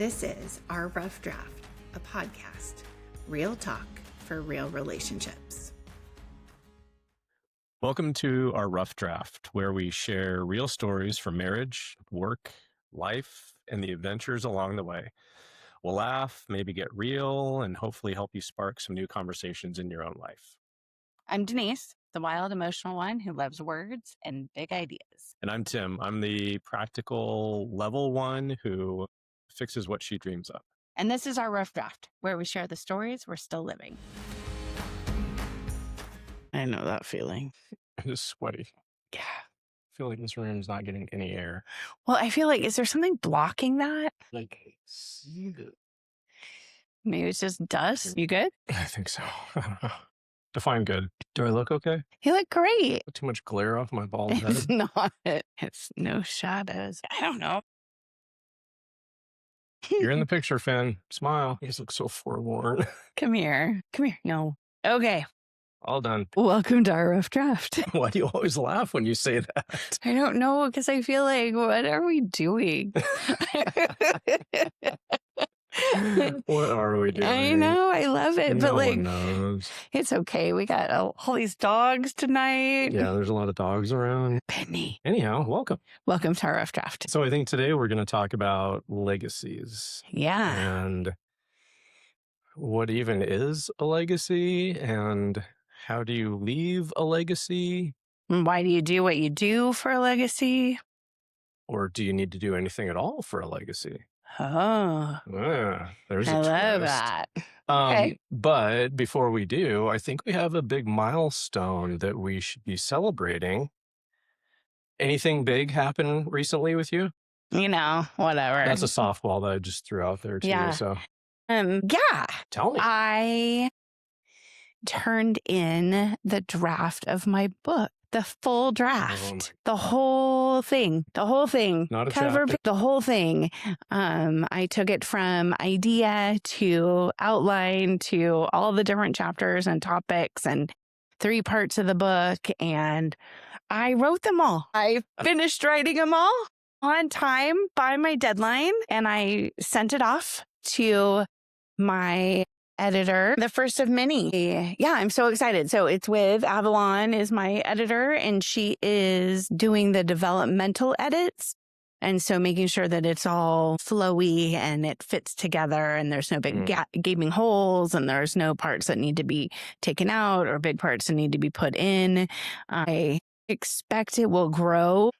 This is Our Rough Draft, a podcast, real talk for real relationships. Welcome to Our Rough Draft, where we share real stories from marriage, work, life, and the adventures along the way. We'll laugh, maybe get real, and hopefully help you spark some new conversations in your own life. I'm Denise, the wild, emotional one who loves words and big ideas. And I'm Tim. I'm the practical level one who fixes what she dreams of. And this is Our Rough Draft, where we share the stories we're still living. I know that feeling. It is sweaty. Yeah. I feel like this room's not getting any air. Well, I feel like, is there something blocking that? Like, see the... Maybe it's just dust. You good? I think so. I don't know. Define good. Do I look okay? You look great. Too much glare off my bald head? It's not. It's no shadows. I don't know. You're in the picture, Finn. Smile. You just look so forlorn. Come here. Come here. No. Okay. All done. Welcome to Our Rough Draft. Why do you always laugh when you say that? I don't know, because I feel like, what are we doing? What are we doing? I know. I love it. No but like, one knows. it's okay. We got all these dogs tonight. Yeah, there's a lot of dogs around. Penny. Anyhow, welcome. Welcome to Our Rough Draft. So I think today we're going to talk about legacies. Yeah. And what even is a legacy? And how do you leave a legacy? And why do you do what you do for a legacy? Or do you need to do anything at all for a legacy? Oh, There's a I love twist. that. Okay. But before we do, I think we have a big milestone that we should be celebrating. Anything big happen recently with you? You know, whatever. That's a softball that I just threw out there too. Yeah. So yeah. tell me. I turned in the draft of my book. The full draft, the whole thing, Not a cover, chapter. the whole thing. I took it from idea to outline to all the different chapters and topics and 3 parts of the book. And I wrote them all. I finished writing them all on time by my deadline. And I sent it off to my editor, the first of many. Yeah, I'm so excited. So it's with Avalon is my editor, and she is doing the developmental edits. And so making sure that it's all flowy and it fits together and there's no big gaping holes and there's no parts that need to be taken out or big parts that need to be put in. I expect it will grow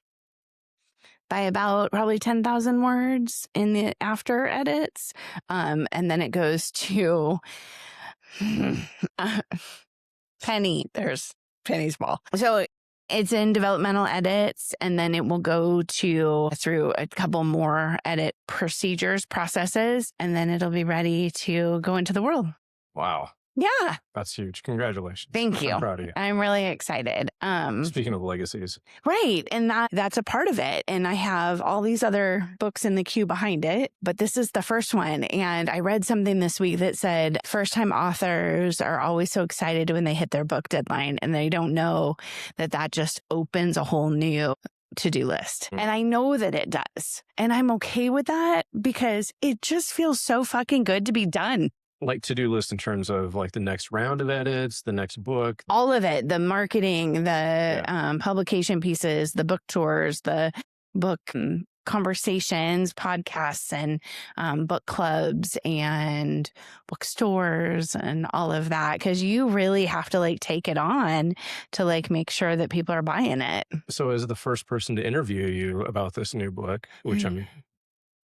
by about probably 10,000 words in the after edits. And then it goes to Penny. There's Penny's ball. So it's in developmental edits, and then it will go through a couple more edit processes, and then it'll be ready to go into the world. Wow. Yeah. That's huge. Congratulations. Thank you. I'm proud of you. I'm really excited. Speaking of legacies. Right. And that's a part of it. And I have all these other books in the queue behind it, but this is the first one. And I read something this week that said first-time authors are always so excited when they hit their book deadline, and they don't know that just opens a whole new to-do list. And I know that it does. And I'm okay with that because it just feels so fucking good to be done. Like to-do list in terms of like the next round of edits, the next book. All of it, the marketing, the publication pieces, the book tours, the book conversations, podcasts, and book clubs and bookstores and all of that. Because you really have to like take it on to like make sure that people are buying it. So as the first person to interview you about this new book, which I'm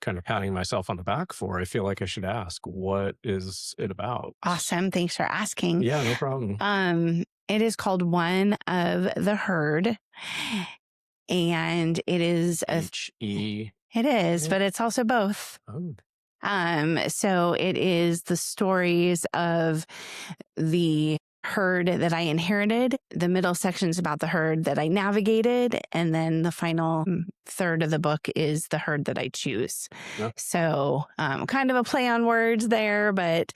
kind of patting myself on the back for, I feel like I should ask, what is it about? Awesome. Thanks for asking. Yeah, no problem. It is called One of the Herd. And it is H-E. It is, but it's also both. Oh. So it is the stories of the herd that I inherited. The middle section's about the herd that I navigated. And then the final third of the book is the herd that I choose. Yeah. So kind of a play on words there, but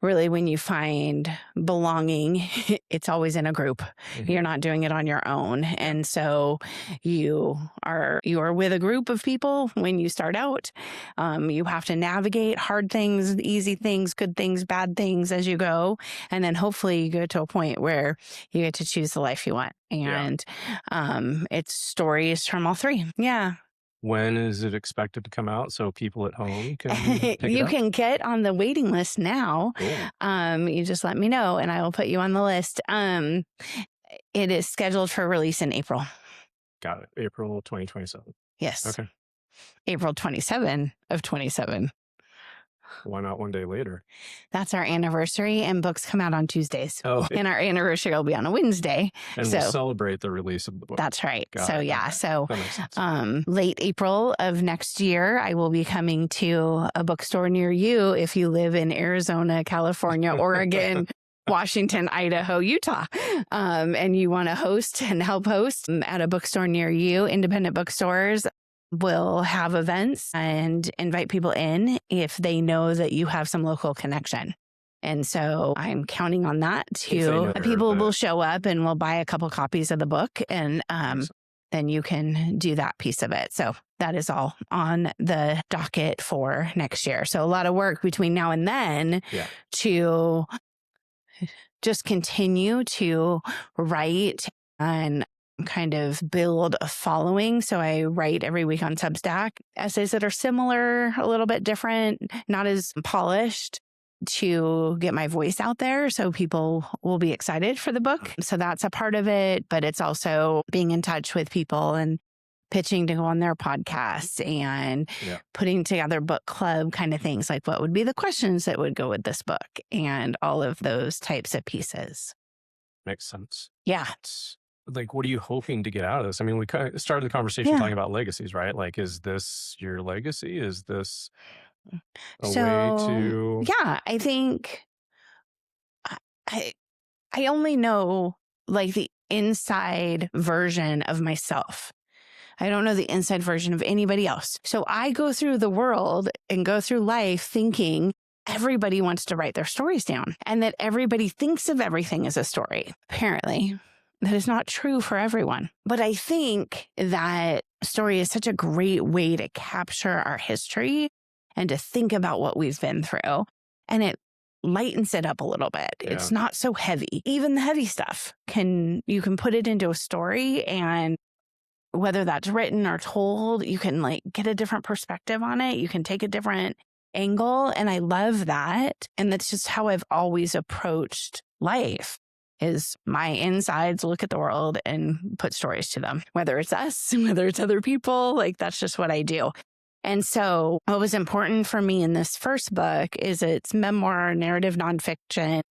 really when you find belonging, it's always in a group. You're not doing it on your own. And so you are with a group of people when you start out. You have to navigate hard things, easy things, good things, bad things as you go. And then hopefully you go to a point where you get to choose the life you want. And it's stories from all three. Yeah. When is it expected to come out so people at home can pick it You up? can get on the waiting list now. Cool. You just let me know and I will put you on the list. It is scheduled for release in April. Got it. April 2027. Yes. Okay. April 27 of 27. Why not one day later? That's our anniversary, and books come out on Tuesdays. Oh, And our anniversary will be on a Wednesday. and so we'll celebrate the release of the book. That's right. Got So it. yeah. Okay. So That makes sense. late April of next year, I will be coming to a bookstore near you if you live in Arizona, California, Oregon, Washington, Idaho, Utah, and you want to host and help host at a bookstore near you. Independent bookstores will have events and invite people in if they know that you have some local connection. And so I'm counting on that too. People will show up and will buy a couple copies of the book, and then you can do that piece of it. So that is all on the docket for next year. So a lot of work between now and then to just continue to write and kind of build a following. So I write every week on Substack, essays that are similar, a little bit different, not as polished, to get my voice out there so people will be excited for the book. So that's a part of it, but it's also being in touch with people and pitching to go on their podcasts and putting together book club kind of things, like what would be the questions that would go with this book and all of those types of pieces. Makes sense. Yeah. Like, what are you hoping to get out of this? I mean, we kind of started the conversation talking about legacies, right? Like, is this your legacy? Is this a way to... Yeah, I think I only know like the inside version of myself. I don't know the inside version of anybody else. So I go through the world and go through life thinking everybody wants to write their stories down and that everybody thinks of everything as a story. Apparently, that is not true for everyone. But I think that story is such a great way to capture our history and to think about what we've been through. And it lightens it up a little bit. Yeah. It's not so heavy. Even the heavy stuff you can put it into a story, and whether that's written or told, you can like get a different perspective on it. You can take a different angle. And I love that. And that's just how I've always approached life. Is my insides look at the world and put stories to them, whether it's us, whether it's other people, like that's just what I do. And so what was important for me in this first book is it's memoir, narrative nonfiction,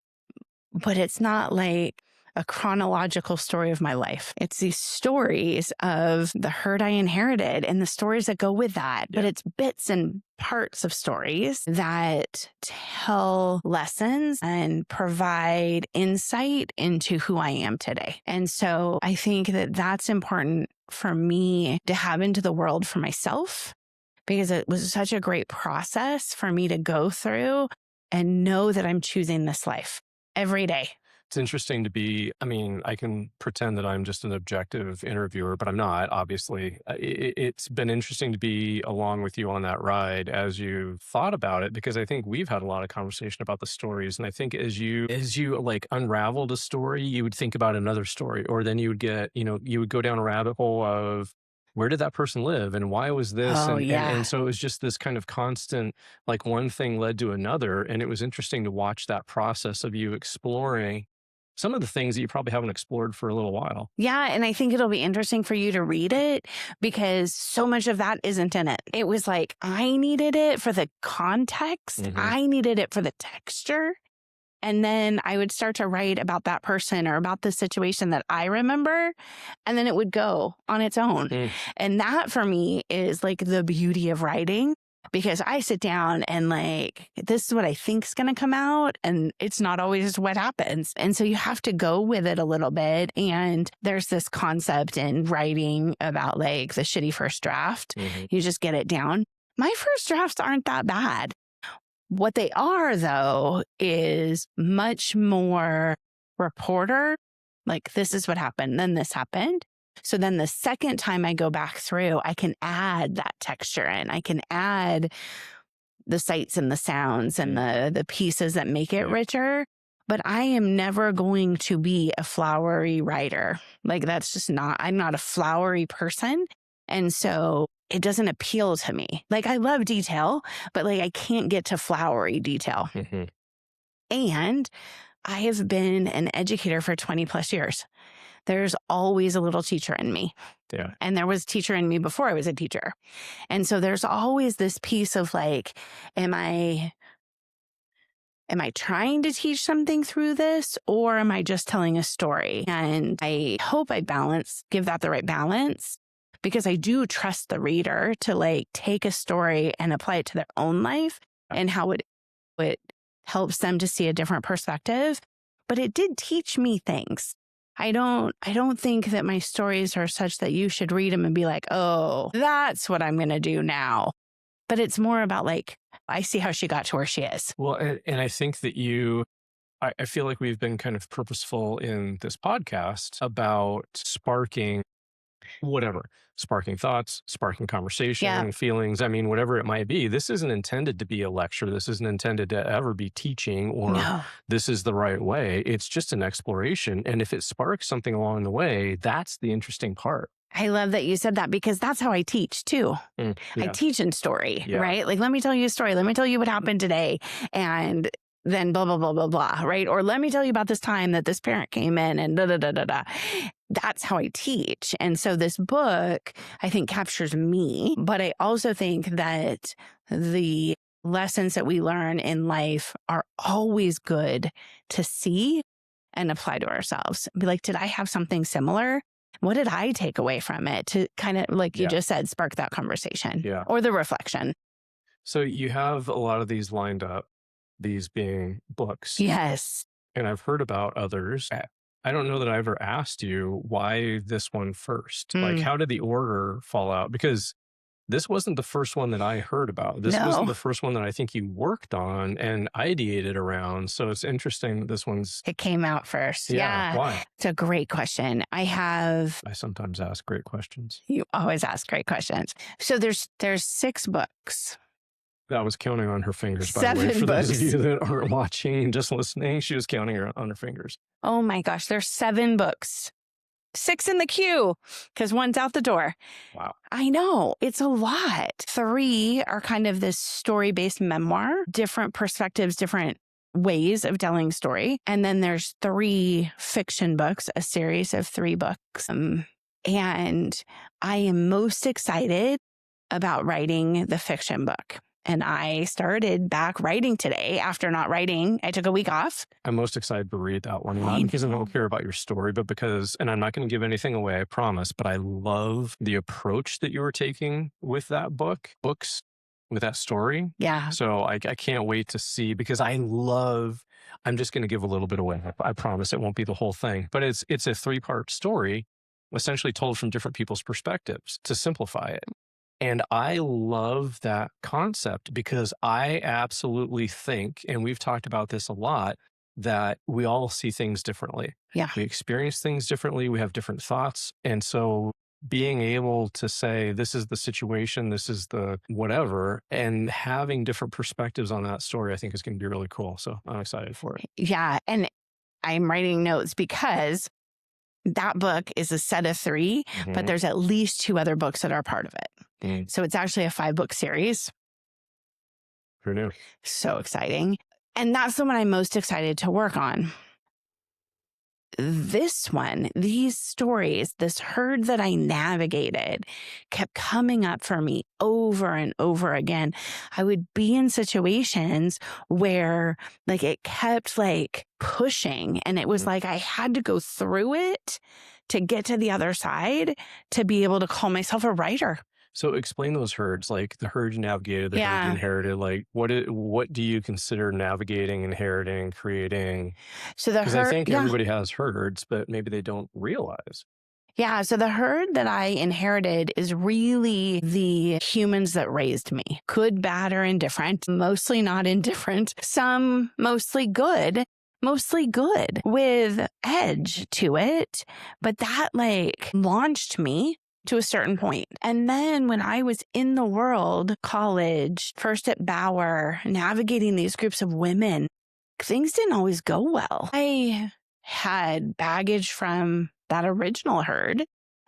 but it's not like a chronological story of my life. It's these stories of the hurt I inherited and the stories that go with that. But it's bits and parts of stories that tell lessons and provide insight into who I am today. And so I think that that's important for me to have into the world for myself, because it was such a great process for me to go through and know that I'm choosing this life every day. It's interesting to be, I mean, I can pretend that I'm just an objective interviewer, but I'm not, obviously. It's been interesting to be along with you on that ride as you thought about it, because I think we've had a lot of conversation about the stories. And I think as you like unraveled a story, you would think about another story, or then you would get, you would go down a rabbit hole of, where did that person live and why was this? And so it was just this kind of constant, like one thing led to another. And it was interesting to watch that process of you exploring some of the things that you probably haven't explored for a little while. Yeah. And I think it'll be interesting for you to read it because so much of that isn't in it. It was like, I needed it for the context. Mhm. I needed it for the texture. And then I would start to write about that person or about the situation that I remember. And then it would go on its own. Mm. And that for me is like the beauty of writing, because I sit down and like, this is what I think is going to come out. And it's not always what happens. And so you have to go with it a little bit. And there's this concept in writing about like the shitty first draft. Mhm. You just get it down. My first drafts aren't that bad. What they are, though, is much more reporter. Like, this is what happened, then this happened. So then the second time I go back through, I can add that texture in. I can add the sights and the sounds and the pieces that make it richer. But I am never going to be a flowery writer. Like, that's just not, I'm not a flowery person. And so it doesn't appeal to me. Like, I love detail, but like, I can't get to flowery detail. Mm-hmm. And I have been an educator for 20 plus years. There's always a little teacher in me. Yeah. And there was a teacher in me before I was a teacher. And so there's always this piece of like, am I trying to teach something through this, or am I just telling a story? And I hope I give that the right balance, because I do trust the reader to like take a story and apply it to their own life and how it helps them to see a different perspective. But it did teach me things. I don't think that my stories are such that you should read them and be like, oh, that's what I'm going to do now. But it's more about like, I see how she got to where she is. Well, and I think that I feel like we've been kind of purposeful in this podcast about sparking thoughts, sparking conversation, feelings. I mean, whatever it might be. This isn't intended to be a lecture. This isn't intended to ever be teaching or this is the right way. It's just an exploration. And if it sparks something along the way, that's the interesting part. I love that you said that, because that's how I teach too. I teach in story, right? Like, let me tell you a story. Let me tell you what happened today. And then blah, blah, blah, blah, blah, right? Or let me tell you about this time that this parent came in and da, da, da, da, da. That's how I teach. And so this book, I think, captures me. But I also think that the lessons that we learn in life are always good to see and apply to ourselves. Be like, did I have something similar? What did I take away from it to kind of, like you just said, spark that conversation or the reflection? So you have a lot of these lined up, these being books. Yes. And I've heard about others. I don't know that I ever asked you why this one first. Like, how did the order fall out? Because this wasn't the first one that I heard about. This wasn't the first one that I think you worked on and ideated around. So it's interesting that this one's... It came out first. Yeah. Why? It's a great question. I sometimes ask great questions. You always ask great questions. So there's 6 books. I was counting on her fingers, by the way. For those of you that aren't watching and just listening, she was counting on her fingers. Oh my gosh, there's 7 books. 6 in the queue, because one's out the door. Wow. I know. It's a lot. 3 are kind of this story-based memoir, different perspectives, different ways of telling story. And then there's 3 fiction books, a series of 3 books. And I am most excited about writing the fiction book. And I started back writing today after not writing. I took a week off. I'm most excited to read that one, not because I don't care about your story, but because, and I'm not going to give anything away, I promise, but I love the approach that you were taking with that books, with that story. Yeah. So I can't wait to see, because I'm just going to give a little bit away. I promise it won't be the whole thing, but it's a 3-part story, essentially told from different people's perspectives to simplify it. And I love that concept, because I absolutely think, and we've talked about this a lot, that we all see things differently. Yeah. We experience things differently. We have different thoughts. And so being able to say, this is the situation, this is the whatever, and having different perspectives on that story, I think is going to be really cool. So I'm excited for it. Yeah. And I'm writing notes because that book is a set of 3, but there's at least 2 other books that are part of it. So it's actually a 5-book series. Who knew? So exciting. And that's the one I'm most excited to work on. This one, these stories, this herd that I navigated kept coming up for me over and over again. I would be in situations where like it kept like pushing, and it was like I had to go through it to get to the other side to be able to call myself a writer. So explain those herds, like the herd you navigated, the herd you inherited. Like what do you consider navigating, inheriting, creating? So the herd, because I think everybody has herds, but maybe they don't realize. Yeah. So the herd that I inherited is really the humans that raised me. Good, bad, or indifferent. Mostly not indifferent. Some mostly good with edge to it. But that like launched me to a certain point. And then when I was in the world, college, first at Bauer, navigating these groups of women, things didn't always go well. I had baggage from that original herd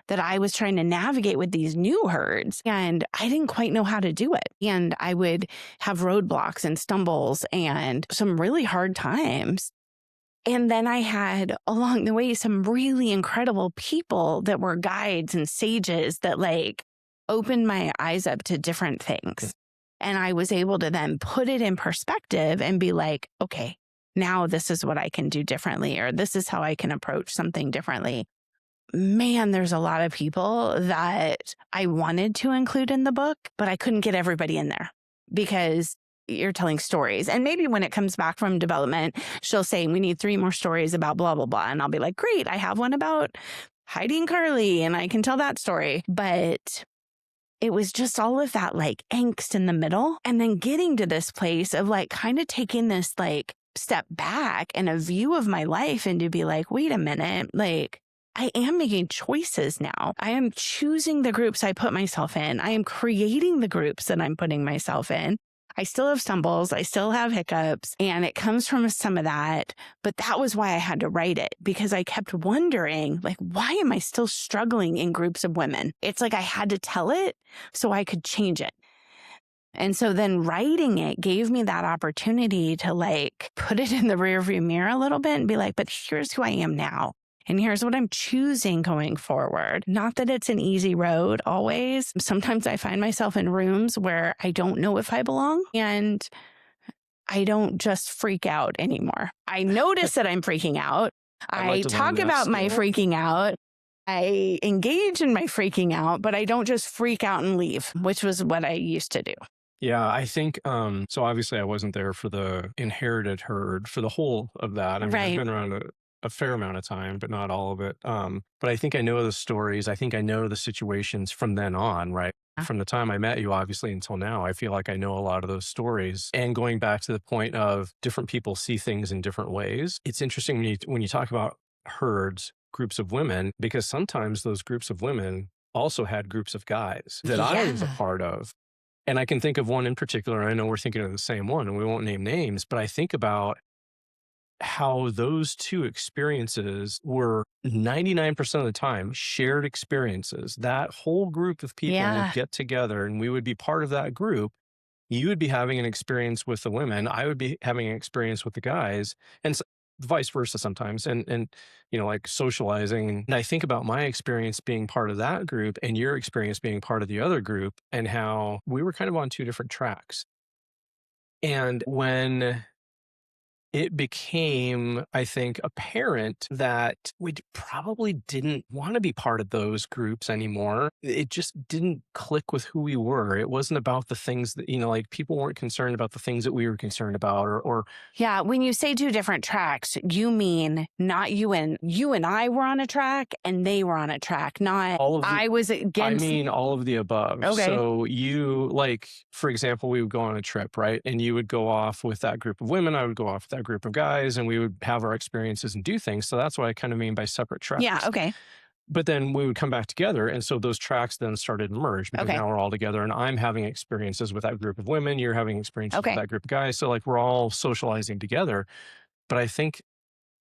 that I was trying to navigate with these new herds, and I didn't quite know how to do it. And I would have roadblocks and stumbles and some really hard times. And then I had along the way some really incredible people that were guides and sages that like opened my eyes up to different things. And I was able to then put it in perspective and be like, okay, now this is what I can do differently, or this is how I can approach something differently. Man, there's a lot of people that I wanted to include in the book, but I couldn't get everybody in there because you're telling stories. And maybe when it comes back from development, she'll say, we need 3 more stories about blah, blah, blah. And I'll be like, great, I have one about Heidi and Carly, and I can tell that story. But it was just all of that like angst in the middle. And then getting to this place of like kind of taking this like step back and a view of my life and to be like, wait a minute, like I am making choices now. I am choosing the groups I put myself in. I am creating the groups that I'm putting myself in. I still have stumbles. I still have hiccups, and it comes from some of that. But that was why I had to write it, because I kept wondering, like, why am I still struggling in groups of women? It's like I had to tell it so I could change it. And so then writing it gave me that opportunity to like put it in the rearview mirror a little bit and be like, but here's who I am now. And here's what I'm choosing going forward. Not that it's an easy road always. Sometimes I find myself in rooms where I don't know if I belong, and I don't just freak out anymore. I notice that I'm freaking out. I talk about my freaking out. I engage in my freaking out, but I don't just freak out and leave, which was what I used to do. Yeah, I think, so obviously I wasn't there for the inherited herd, for the whole of that. I mean, I've been around a fair amount of time, but not all of it. But I think I know the stories. I think I know the situations from then on, right? From the time I met you, obviously, until now, I feel like I know a lot of those stories. And going back to the point of different people see things in different ways, it's interesting when you talk about herds, groups of women, because sometimes those groups of women also had groups of guys that I was a part of. And I can think of one in particular. I know we're thinking of the same one, and we won't name names, but I think about how those two experiences were 99% of the time shared experiences. That whole group of people would get together and we would be part of that group. You would be having an experience with the women. I would be having an experience with the guys, and vice versa sometimes. And you know, like socializing. And I think about my experience being part of that group and your experience being part of the other group, and how we were kind of on 2 different tracks. And when it became, I think, apparent that we probably didn't want to be part of those groups anymore. It just didn't click with who we were. It wasn't about the things that, you know, like people weren't concerned about the things that we were concerned about, or Yeah, when you say 2 different tracks, you mean not you and I were on a track and they were on a track, not I was against. I mean, all of the above. Okay. So you, like, for example, we would go on a trip, right? And you would go off with that group of women. I would go off with that group of guys, and we would have our experiences and do things. So that's what I kind of mean by separate tracks. Yeah, okay. But then we would come back together. And so those tracks then started to merge, because now we're all together, and I'm having experiences with that group of women. You're having experiences with that group of guys. So like we're all socializing together. But I think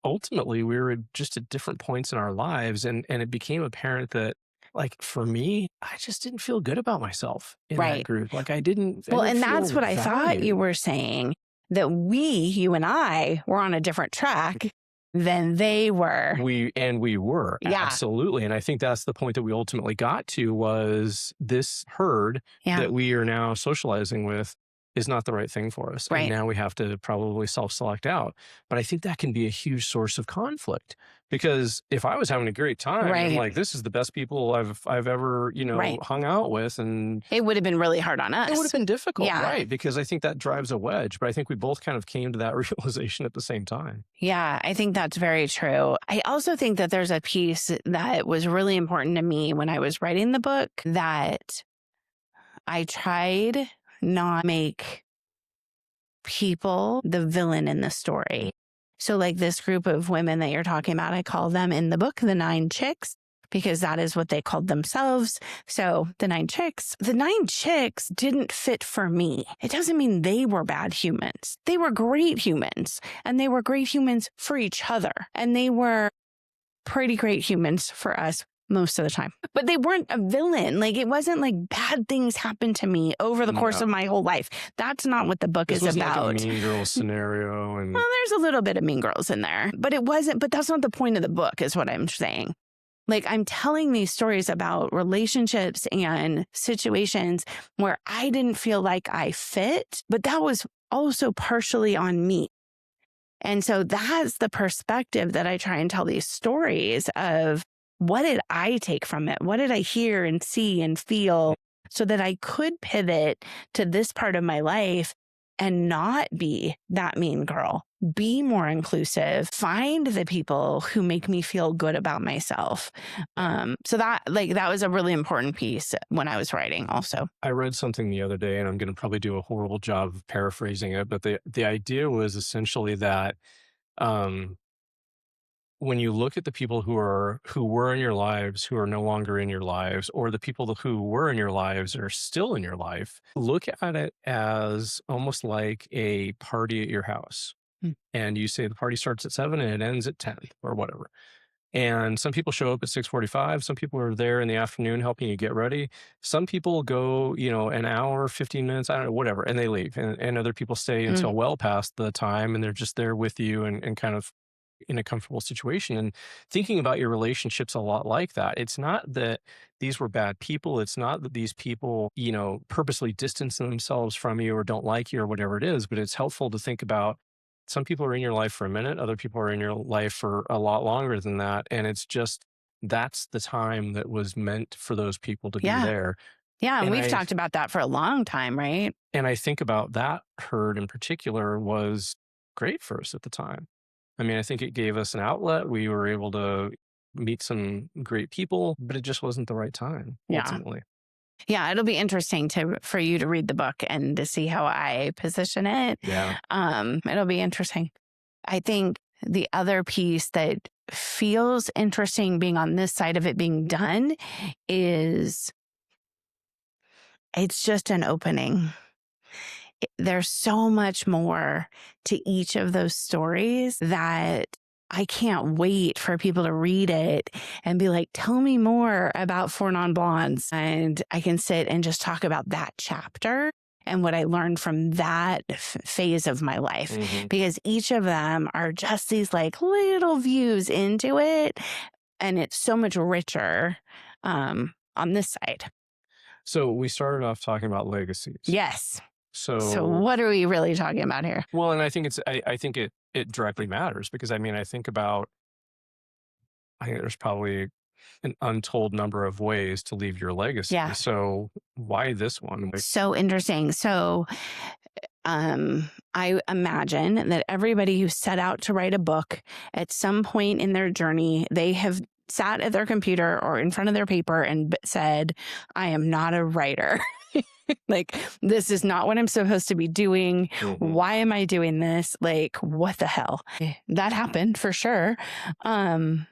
ultimately we were just at different points in our lives. And it became apparent that, like, for me, I just didn't feel good about myself in that group. Like I didn't. Well, and that's what I valued. thought you were saying, that you and I were on a different track than they were. We were. Absolutely. And I think that's the point that we ultimately got to, was this herd that we are now socializing with is not the right thing for us. Right. And now we have to probably self-select out. But I think that can be a huge source of conflict, because if I was having a great time, I'm Right. like, this is the best people I've ever, Right. hung out with. And It would have been really hard on us. it would have been difficult, Yeah. right? Because I think that drives a wedge. But I think we both kind of came to that realization at the same time. Yeah, I think that's very true. I also think that there's a piece that was really important to me when I was writing the book, that I tried not make people the villain in the story. So like this group of women that you're talking about, I call them in the book the 9 chicks, because that is what they called themselves. So the 9 chicks didn't fit for me. It doesn't mean they were bad humans. They were great humans, and they were great humans for each other. And they were pretty great humans for us most of the time. But they weren't a villain. Like, it wasn't like bad things happened to me over the course of my whole life. That's not what the book This is wasn't about. like a Mean Girls scenario. And Well, there's a little bit of Mean Girls in there, but that's not the point of the book, is what I'm saying. Like, I'm telling these stories about relationships and situations where I didn't feel like I fit, but that was also partially on me. And so that's the perspective that I try and tell these stories of, what did I take from it? What did I hear and see and feel, so that I could pivot to this part of my life and not be that mean girl, be more inclusive, find the people who make me feel good about myself. So that was a really important piece when I was writing also. I read something the other day, and I'm going to probably do a horrible job of paraphrasing it, but the idea was essentially that when you look at the people who were in your lives, who are no longer in your lives, or the people who were in your lives are still in your life, look at it as almost like a party at your house. And you say the party starts at 7 and it ends at 10 or whatever. And some people show up at 6:45. Some people are there in the afternoon helping you get ready. Some people go, an hour, 15 minutes, I don't know, whatever, and they leave. And other people stay until well past the time, and they're just there with you and kind of in a comfortable situation. And thinking about your relationships a lot like that. It's not that these were bad people. It's not that these people, purposely distance themselves from you or don't like you or whatever it is, but it's helpful to think about, some people are in your life for a minute, other people are in your life for a lot longer than that. And it's just, that's the time that was meant for those people to be there. Yeah, and we've talked about that for a long time, right? And I think about that herd in particular was great for us at the time. I mean, I think it gave us an outlet. We were able to meet some great people, but it just wasn't the right time, ultimately. Yeah, it'll be interesting for you to read the book and to see how I position it. Yeah. It'll be interesting. I think the other piece that feels interesting being on this side of it being done is, it's just an opening. There's so much more to each of those stories that I can't wait for people to read it and be like, tell me more about Four Non-Blondes. And I can sit and just talk about that chapter and what I learned from that phase of my life. Because each of them are just these like little views into it. And it's so much richer on this side. So we started off talking about legacies. Yes. So what are we really talking about here? Well, and I think I think it directly matters, because I mean, I think there's probably an untold number of ways to leave your legacy. Yeah. So why this one? So interesting. So I imagine that everybody who set out to write a book at some point in their journey, they have sat at their computer or in front of their paper and said, I am not a writer. Like, this is not what I'm supposed to be doing. Why am I doing this? Like, what the hell? That happened for sure. I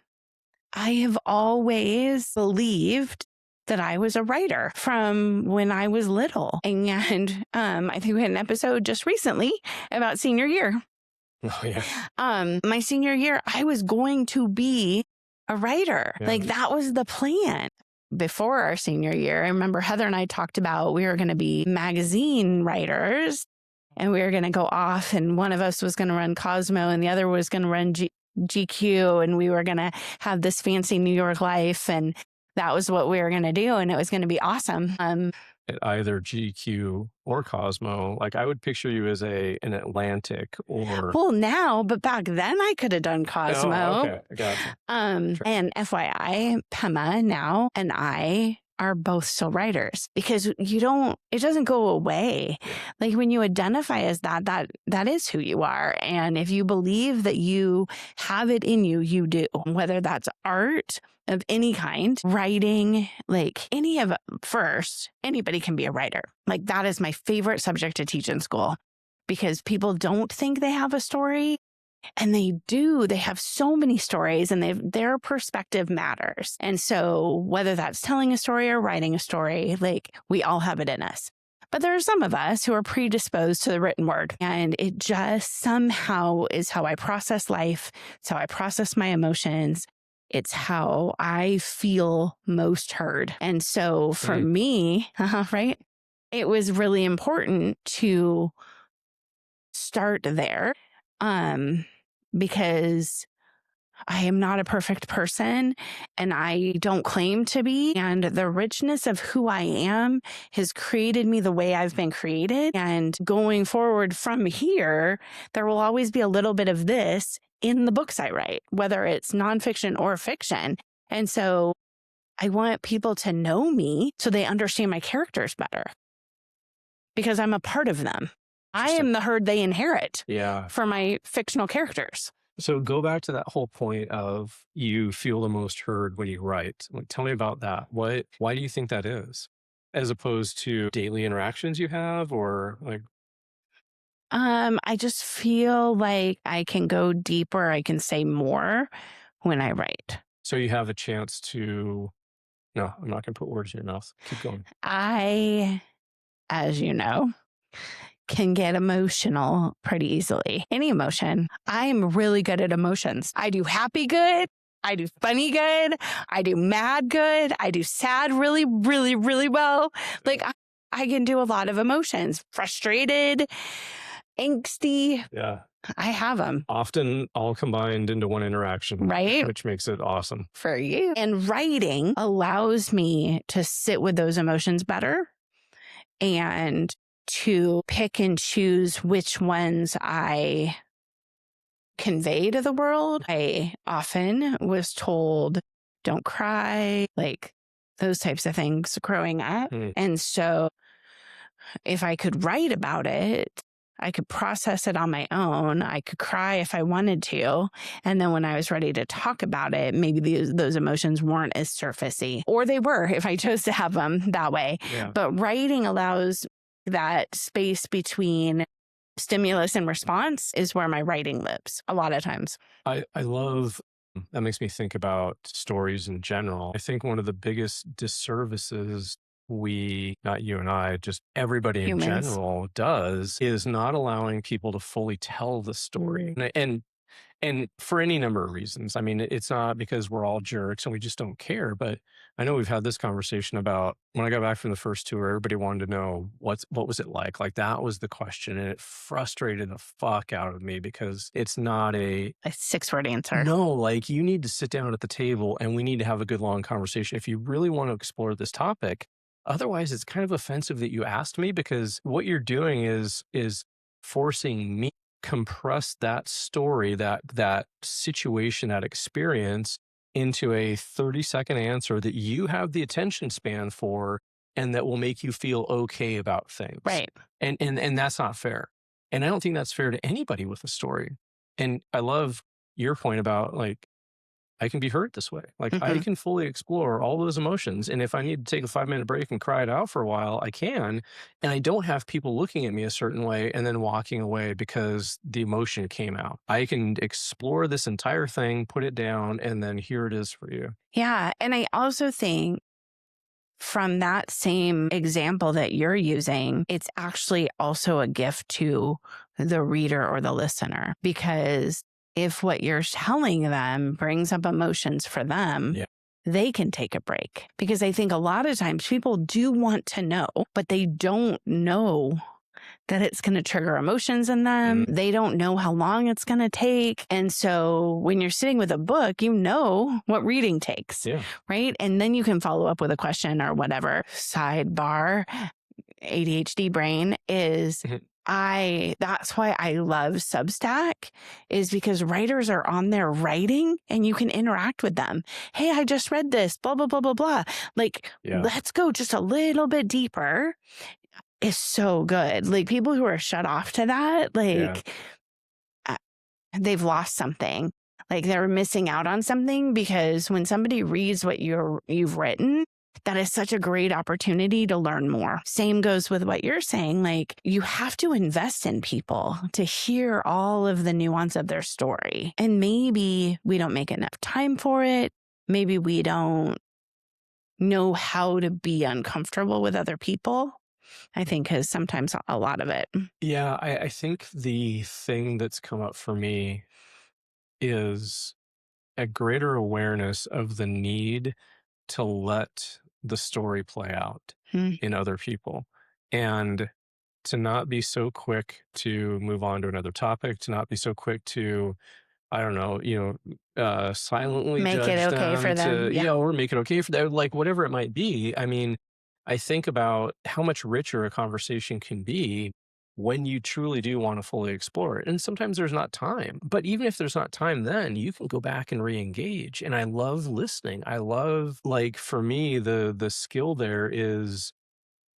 have always believed that I was a writer from when I was little. And I think we had an episode just recently about senior year. Oh, yeah. My senior year, I was going to be a writer. Yeah. Like, that was the plan. Before our senior year, I remember Heather and I talked about we were going to be magazine writers, and we were going to go off, and one of us was going to run Cosmo and the other was going to run GQ, and we were going to have this fancy New York life, and that was what we were going to do, and it was going to be awesome. at either GQ or Cosmo. Like, I would picture you as an Atlantic or. Well, now, but back then I could have done Cosmo. Oh, okay, gotcha. And FYI, Pema now and I are both still writers, because it doesn't go away. Like, when you identify as that is who you are. And if you believe that you have it in you, you do, whether that's art of any kind, writing, like anybody can be a writer. Like, that is my favorite subject to teach in school, because people don't think they have a story. And they do. They have so many stories, and their perspective matters. And so whether that's telling a story or writing a story, like, we all have it in us. But there are some of us who are predisposed to the written word. And it just somehow is how I process life. It's how I process my emotions. It's how I feel most heard. And so for me, right, it was really important to start there. Because I am not a perfect person, and I don't claim to be. And the richness of who I am has created me the way I've been created. And going forward from here, there will always be a little bit of this in the books I write, whether it's nonfiction or fiction. And so I want people to know me so they understand my characters better, because I'm a part of them. I am the herd they inherit for my fictional characters. So go back to that whole point of you feel the most heard when you write. Like, tell me about that. Why do you think that is, as opposed to daily interactions you have, or like? I just feel like I can go deeper. I can say more when I write. So you have a chance to. No, I'm not going to put words in your mouth. Keep going. I, as you know, can get emotional pretty easily. Any emotion. I am really good at emotions. I do happy good. I do funny good. I do mad good. I do sad really, really, really well. Like, I can do a lot of emotions. Frustrated, angsty. Yeah. I have them. Often all combined into one interaction. Right. Which makes it awesome. For you. And writing allows me to sit with those emotions better, and to pick and choose which ones I convey to the world. I often was told, don't cry, like those types of things growing up. And so if I could write about it, I could process it on my own. I could cry if I wanted to. And then when I was ready to talk about it, maybe those emotions weren't as surfacey, or they were if I chose to have them that way. Yeah. But writing allows that space between stimulus and response is where my writing lives a lot of times. I love, that makes me think about stories in general. I think one of the biggest disservices not you and I, just everybody in general does, is not allowing people to fully tell the story. And for any number of reasons. I mean, it's not because we're all jerks and we just don't care, but I know we've had this conversation about when I got back from the first tour, everybody wanted to know what was it like? Like, that was the question. And it frustrated the fuck out of me, because it's not a 6-word answer. No, like, you need to sit down at the table and we need to have a good long conversation if you really want to explore this topic. Otherwise, it's kind of offensive that you asked me, because what you're doing is forcing me compress that story, that situation, that experience into a 30-second answer that you have the attention span for, and that will make you feel okay about things. Right. And that's not fair. And I don't think that's fair to anybody with a story. And I love your point about, like, I can be hurt this way. Like, I can fully explore all those emotions. And if I need to take a 5-minute break and cry it out for a while, I can. And I don't have people looking at me a certain way and then walking away because the emotion came out. I can explore this entire thing, put it down, and then here it is for you. Yeah. And I also think, from that same example that you're using, it's actually also a gift to the reader or the listener, because if what you're telling them brings up emotions for them, they can take a break. Because I think a lot of times people do want to know, but they don't know that it's going to trigger emotions in them. They don't know how long it's going to take. And so when you're sitting with a book, you know what reading takes, right? And then you can follow up with a question or whatever. Sidebar. ADHD brain is that's why I love Substack, is because writers are on there writing and you can interact with them. Hey, I just read this, blah, blah, blah, blah, blah. Like, let's go just a little bit deeper. Is so good. Like, people who are shut off to that, like, they've lost something. Like, they're missing out on something, because when somebody reads what you've written, that is such a great opportunity to learn more. Same goes with what you're saying. Like, you have to invest in people to hear all of the nuance of their story. And maybe we don't make enough time for it. Maybe we don't know how to be uncomfortable with other people, I think, is sometimes a lot of it. Yeah, I think the thing that's come up for me is a greater awareness of the need to let the story play out in other people, and to not be so quick to move on to another topic, to not be so quick to, I don't know, silently Make judge it okay them, for them. or make it okay for them, like whatever it might be. I mean, I think about how much richer a conversation can be when you truly do want to fully explore it. And sometimes there's not time, but even if there's not time, then you can go back and re-engage. And I love listening. I love, like, for me, the skill there is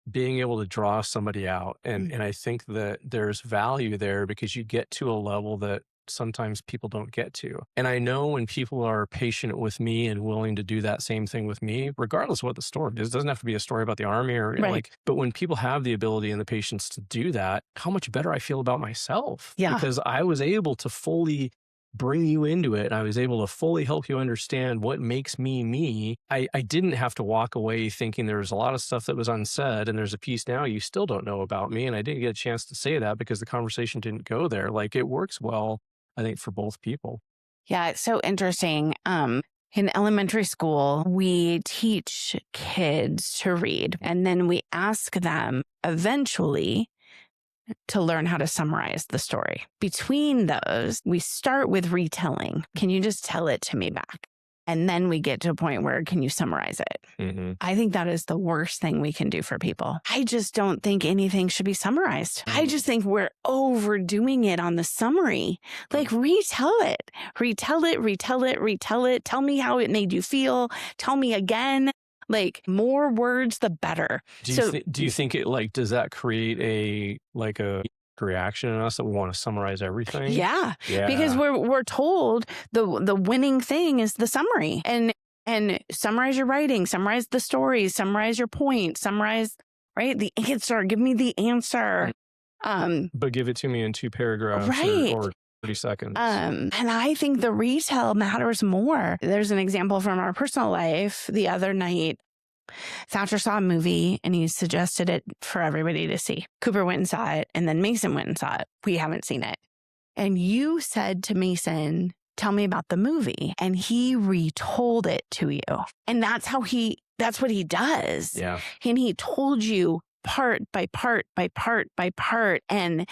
being able to draw somebody out. And I think that there's value there, because you get to a level that sometimes people don't get to. And I know when people are patient with me and willing to do that same thing with me, regardless of what the story is, it doesn't have to be a story about the army or but when people have the ability and the patience to do that, how much better I feel about myself. Yeah. Because I was able to fully bring you into it. I was able to fully help you understand what makes me me. I didn't have to walk away thinking there was a lot of stuff that was unsaid, and there's a piece now you still don't know about me. And I didn't get a chance to say that because the conversation didn't go there. Like, it works well, I think, for both people. Yeah, it's so interesting. In elementary school, we teach kids to read, and then we ask them eventually to learn how to summarize the story. Between those, we start with retelling. Can you just tell it to me back? And then we get to a point where, can you summarize it? I think that is the worst thing we can do for people. I just don't think anything should be summarized. I just think we're overdoing it on the summary. Like, retell it. Retell it, retell it, retell it. Tell me how it made you feel. Tell me again. Like, more words, the better. Do you think it, like, does that create a reaction in us that we want to summarize everything? Yeah. Because we're told the winning thing is the summary, and summarize your writing, summarize the stories, summarize your point, summarize the answer. Give me the answer. But give it to me in 2 paragraphs or 30 seconds. And I think the retell matters more. There's an example from our personal life. The other night, Thatcher saw a movie and he suggested it for everybody to see. Cooper went and saw it, and then Mason went and saw it. We haven't seen it. And you said to Mason, tell me about the movie. And he retold it to you. And that's what he does. Yeah. And he told you part by part by part by part. And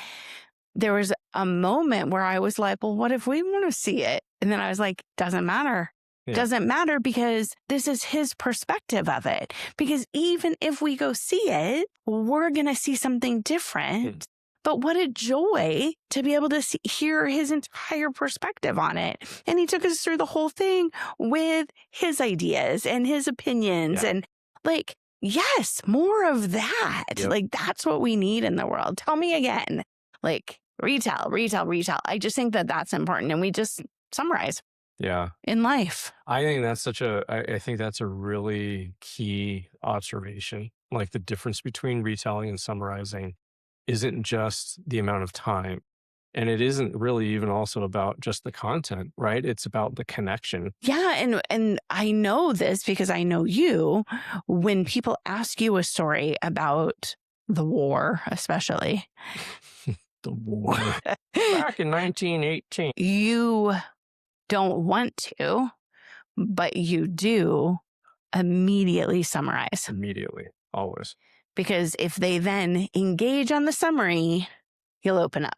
there was a moment where I was like, well, what if we want to see it? And then I was like, doesn't matter. Doesn't matter, because this is his perspective of it. Because even if we go see it, we're going to see something different. But what a joy to be able to hear his entire perspective on it. And he took us through the whole thing with his ideas and his opinions. And like, yes, more of that. Like, that's what we need in the world. Tell me again. Like, retell. I just think that that's important. And we just summarize. Yeah. In life. I think that's I think that's a really key observation. Like, the difference between retelling and summarizing isn't just the amount of time. And it isn't really even also about just the content, right? It's about the connection. Yeah. And I know this because I know you. When people ask you a story about the war, especially. The war. Back in 1918. You don't want to, but you do immediately summarize. Immediately, always. Because if they then engage on the summary, you'll open up.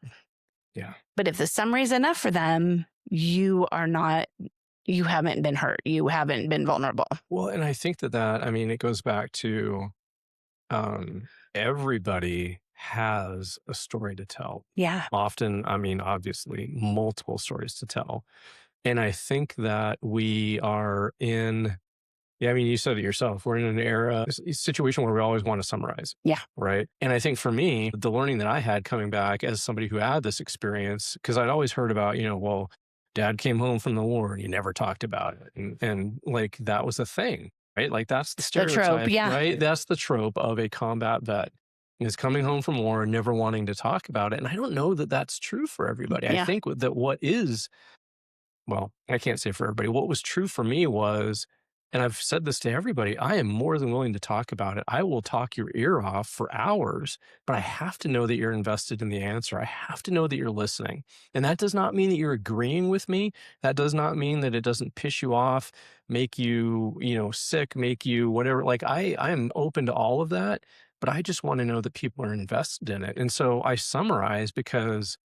Yeah. But if the summary is enough for them, you haven't been hurt. You haven't been vulnerable. Well, and I think that it goes back to everybody has a story to tell. Yeah. Often, I mean, obviously, multiple stories to tell. And I think that we are in, yeah, I mean, you said it yourself. We're in an era, a situation where we always want to summarize. Yeah. Right. And I think for me, the learning that I had coming back as somebody who had this experience, because I'd always heard about, well, dad came home from the war and he never talked about it. And like that was a thing, right? Like that's the stereotype, trope, yeah. right? That's the trope of a combat vet is coming home from war and never wanting to talk about it. And I don't know that that's true for everybody. Yeah. I think that what is, well, I can't say for everybody. What was true for me was, and I've said this to everybody, I am more than willing to talk about it. I will talk your ear off for hours, but I have to know that you're invested in the answer. I have to know that you're listening. And that does not mean that you're agreeing with me. That does not mean that it doesn't piss you off, make you, sick, make you whatever. Like I am open to all of that, but I just want to know that people are invested in it. And so I summarize because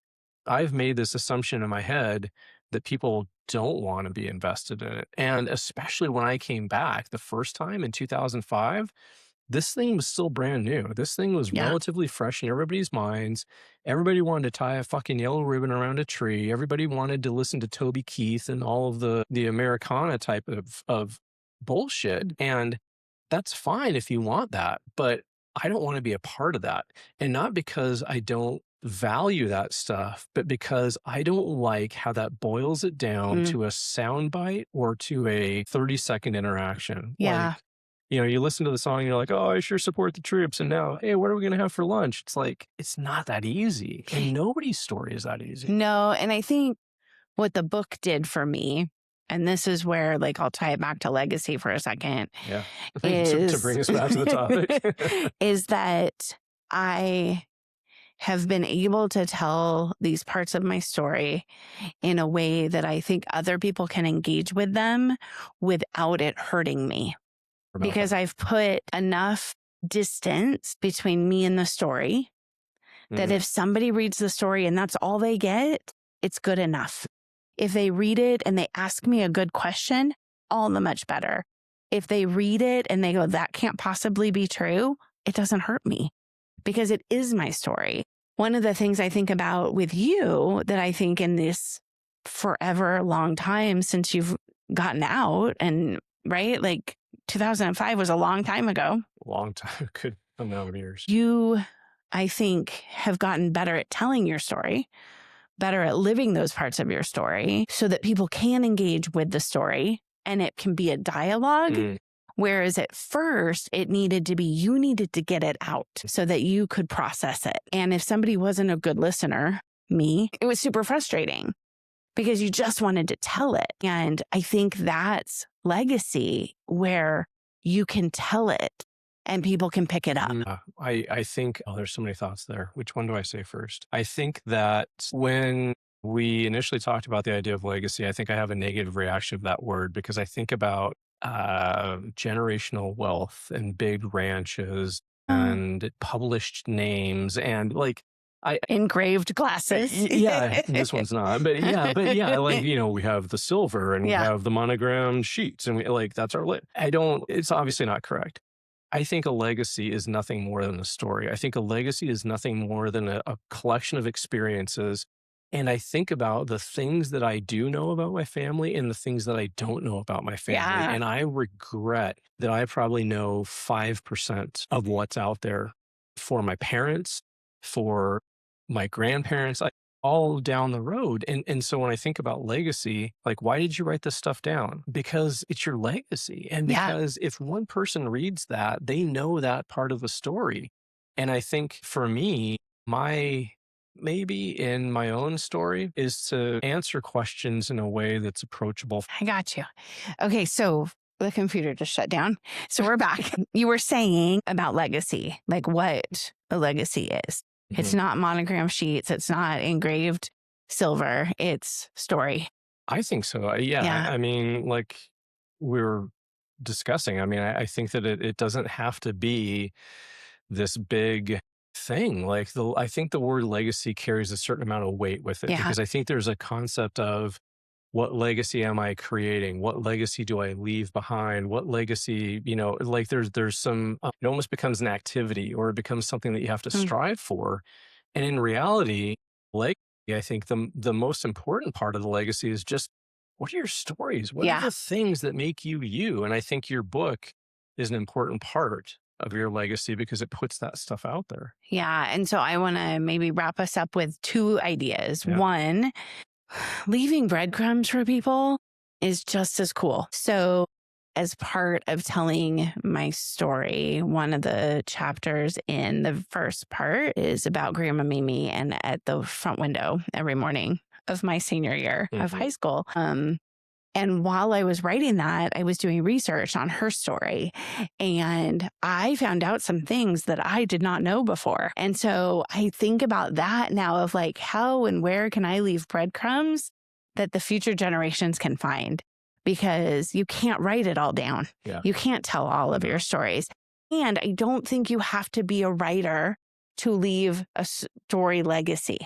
I've made this assumption in my head that people don't want to be invested in it. And especially when I came back the first time in 2005, this thing was still brand new. This thing was Yeah. relatively fresh in everybody's minds. Everybody wanted to tie a fucking yellow ribbon around a tree. Everybody wanted to listen to Toby Keith and all of the Americana type of bullshit. And that's fine if you want that, but I don't want to be a part of that. And not because I don't value that stuff, but because I don't like how that boils it down to a soundbite or to a 30-second interaction. Yeah. Like, you listen to the song and you're like, oh, I sure support the troops. And now, hey, what are we going to have for lunch? It's like, it's not that easy. And nobody's story is that easy. No. And I think what the book did for me, and this is where like I'll tie it back to legacy for a second. Yeah. To bring us back to the topic. Is that I have been able to tell these parts of my story in a way that I think other people can engage with them without it hurting me. Because I've put enough distance between me and the story that if somebody reads the story and that's all they get, it's good enough. If they read it and they ask me a good question, all the much better. If they read it and they go, that can't possibly be true, it doesn't hurt me because it is my story. One of the things I think about with you that I think in this forever long time since you've gotten out and right, like 2005 was a long time ago. Long time, good amount of years. You, I think, have gotten better at telling your story, better at living those parts of your story so that people can engage with the story and it can be a dialogue. Whereas at first it needed to be, you needed to get it out so that you could process it. And if somebody wasn't a good listener, me, it was super frustrating because you just wanted to tell it. And I think that's legacy where you can tell it and people can pick it up. I think, there's so many thoughts there. Which one do I say first? I think that when we initially talked about the idea of legacy, I think I have a negative reaction of that word because I think about generational wealth and big ranches and published names and like engraved glasses. Yeah, this one's not, but yeah, like, we have the silver and we have the monogrammed sheets and we like, that's our it's obviously not correct. I think a legacy is nothing more than a story. I think a legacy is nothing more than a collection of experiences. And I think about the things that I do know about my family and the things that I don't know about my family. Yeah. And I regret that I probably know 5% of what's out there for my parents, for my grandparents, all down the road. And so when I think about legacy, like, why did you write this stuff down? Because it's your legacy. And because if one person reads that, they know that part of the story. And I think for me, maybe in my own story is to answer questions in a way that's approachable. I got you. Okay, so the computer just shut down. So we're back. You were saying about legacy, like what a legacy is. It's not monogram sheets. It's not engraved silver. It's story. I think so. Yeah. I mean, like we were discussing, I think that it doesn't have to be this big thing. Like I think the word legacy carries a certain amount of weight with it because I think there's a concept of what legacy am I creating? What legacy do I leave behind? What legacy, like there's some, it almost becomes an activity, or it becomes something that you have to strive for. And in reality, legacy, I think the most important part of the legacy is just, what are your stories? What are the things that make you you? And I think your book is an important part of your legacy because it puts that stuff out there. Yeah. And so I want to maybe wrap us up with 2 ideas. Yeah. One, leaving breadcrumbs for people is just as cool. So as part of telling my story, one of the chapters in the first part is about Grandma Mimi and at the front window every morning of my senior year of high school. And while I was writing that, I was doing research on her story, and I found out some things that I did not know before. And so I think about that now of like, how and where can I leave breadcrumbs that the future generations can find? Because you can't write it all down. Yeah. You can't tell all of your stories. And I don't think you have to be a writer to leave a story legacy.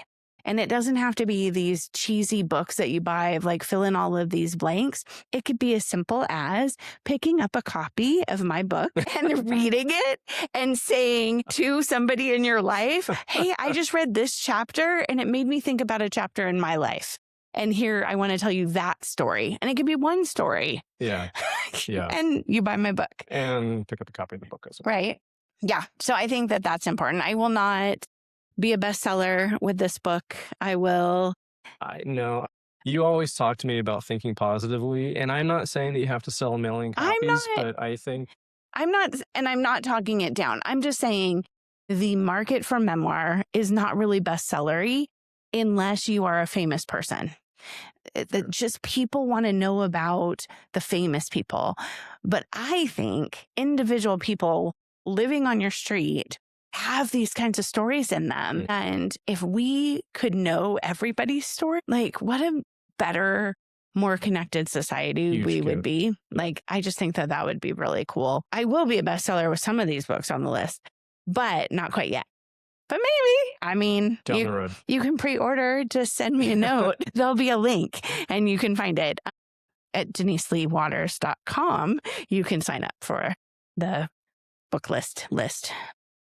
And it doesn't have to be these cheesy books that you buy of like fill in all of these blanks. It could be as simple as picking up a copy of my book and reading it and saying to somebody in your life, hey, I just read this chapter and it made me think about a chapter in my life. And here I want to tell you that story. And it could be one story. Yeah. Yeah. And you buy my book. And pick up a copy of the book as well. Right. Yeah. So I think that that's important. I will not be a bestseller with this book. I will. I know. You always talk to me about thinking positively, and I'm not saying that you have to sell a million copies, but I think I'm not talking it down. I'm just saying the market for memoir is not really bestsellery unless you are a famous person. That just people want to know about the famous people. But I think individual people living on your street have these kinds of stories in them. And if we could know everybody's story, like what a better, more connected society we would be. Like, I just think that that would be really cool. I will be a bestseller with some of these books on the list, but not quite yet. But maybe, I mean, down the road. You can pre-order, just send me a note. There'll be a link and you can find it at deniseleewaters.com. You can sign up for the book list.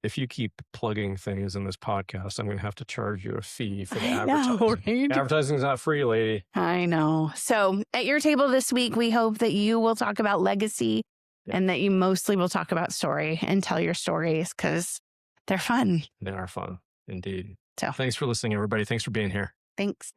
If you keep plugging things in this podcast, I'm going to have to charge you a fee for the advertising. Right? Advertising's not free, lady. I know. So at your table this week, we hope that you will talk about legacy and that you mostly will talk about story and tell your stories because they're fun. They are fun, indeed. So thanks for listening, everybody. Thanks for being here. Thanks.